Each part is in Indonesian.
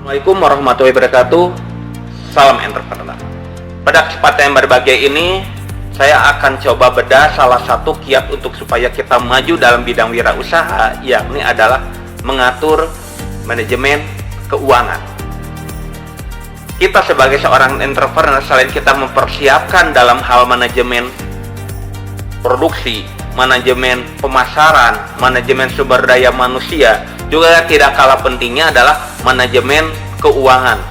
Assalamualaikum warahmatullahi wabarakatuh. Salam entrepreneur. Pada kesempatan yang berbahagia ini, saya akan coba bedah salah satu kiat untuk supaya kita maju dalam bidang wirausaha, yakni adalah mengatur manajemen keuangan. Kita sebagai seorang entrepreneur, selain kita mempersiapkan dalam hal manajemen produksi, manajemen pemasaran, manajemen sumber daya manusia, juga tidak kalah pentingnya adalah manajemen keuangan.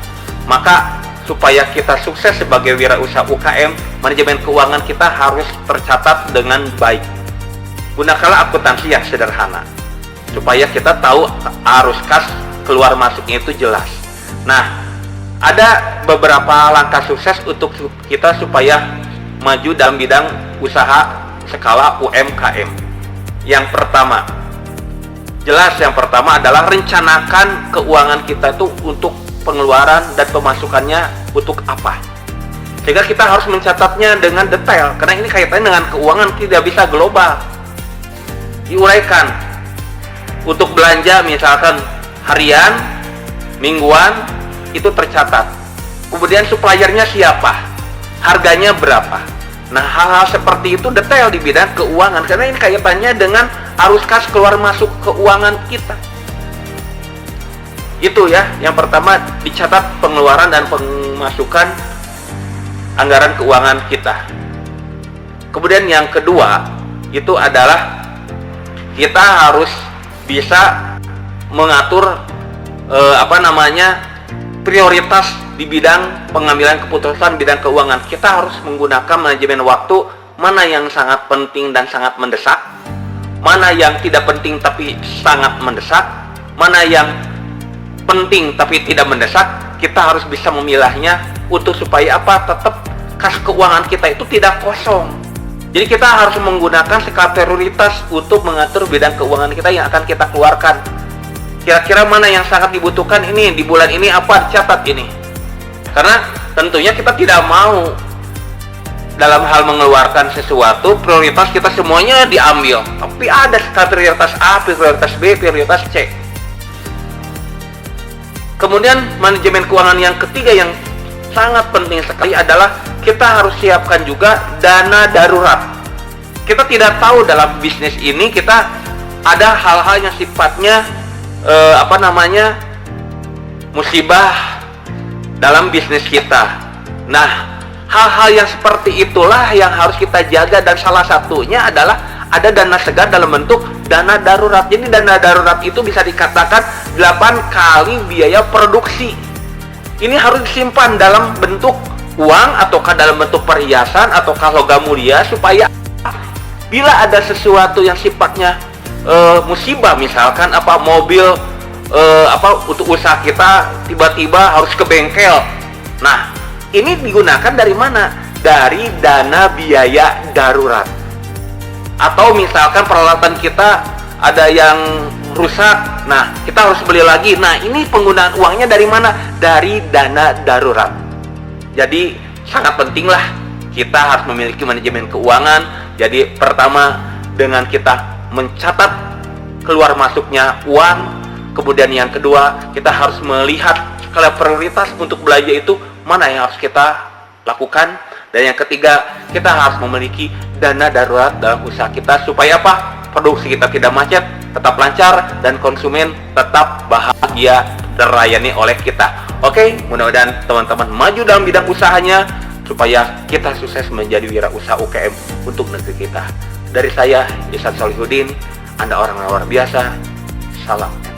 Maka supaya kita sukses sebagai wirausaha UKM, manajemen keuangan kita harus tercatat dengan baik. Gunakanlah akuntansi yang sederhana supaya kita tahu arus kas keluar masuknya itu jelas. Nah, ada beberapa langkah sukses untuk kita supaya maju dalam bidang usaha skala UMKM. Yang pertama adalah rencanakan keuangan kita itu untuk pengeluaran dan pemasukannya untuk apa, sehingga kita harus mencatatnya dengan detail, karena ini kaitannya dengan keuangan, tidak bisa global. Diuraikan untuk belanja misalkan harian, mingguan, itu tercatat. Kemudian suppliernya siapa, harganya berapa. Nah, hal-hal seperti itu detail di bidang keuangan, karena ini kaitannya dengan arus kas keluar masuk keuangan kita. Itu ya, yang pertama dicatat pengeluaran dan pemasukan anggaran keuangan kita. Kemudian yang kedua itu adalah kita harus bisa mengatur prioritas di bidang pengambilan keputusan bidang keuangan. Kita harus menggunakan manajemen waktu, mana yang sangat penting dan sangat mendesak, mana yang tidak penting tapi sangat mendesak, mana yang penting tapi tidak mendesak. Kita harus bisa memilahnya untuk supaya tetap kas keuangan kita itu tidak kosong. Jadi kita harus menggunakan skala prioritas untuk mengatur bidang keuangan kita yang akan kita keluarkan. Kira-kira mana yang sangat dibutuhkan ini di bulan ini, catat ini. Karena tentunya kita tidak mau dalam hal mengeluarkan sesuatu prioritas kita semuanya diambil, tapi ada skala prioritas A, prioritas B, prioritas C. Kemudian manajemen keuangan yang ketiga yang sangat penting sekali adalah kita harus siapkan juga dana darurat. Kita tidak tahu dalam bisnis ini kita ada hal-hal yang sifatnya musibah dalam bisnis kita. Nah, hal-hal yang seperti itulah yang harus kita jaga, dan salah satunya adalah ada dana segar dalam bentuk dana darurat. Jadi dana darurat itu bisa dikatakan 8 kali biaya produksi. Ini harus disimpan dalam bentuk uang ataukah dalam bentuk perhiasan ataukah logam mulia, supaya bila ada sesuatu yang sifatnya musibah, misalkan mobil untuk usaha kita tiba-tiba harus ke bengkel. Nah, ini digunakan dari mana? Dari dana biaya darurat. Atau misalkan peralatan kita ada yang rusak, nah kita harus beli lagi. Nah, ini penggunaan uangnya dari mana? Dari dana darurat. Jadi sangat pentinglah kita harus memiliki manajemen keuangan. Jadi pertama dengan kita mencatat keluar masuknya uang. Kemudian yang kedua, kita harus melihat skala prioritas untuk belanja itu mana yang harus kita lakukan. Dan yang ketiga, kita harus memiliki dana darurat dalam usaha kita supaya produksi kita tidak macet, tetap lancar, dan konsumen tetap bahagia terlayani oleh kita. Oke, mudah-mudahan teman-teman maju dalam bidang usahanya supaya kita sukses menjadi wirausaha UKM untuk negeri kita. Dari saya, Ihsan Solihuddin, Anda orang luar biasa. Salam.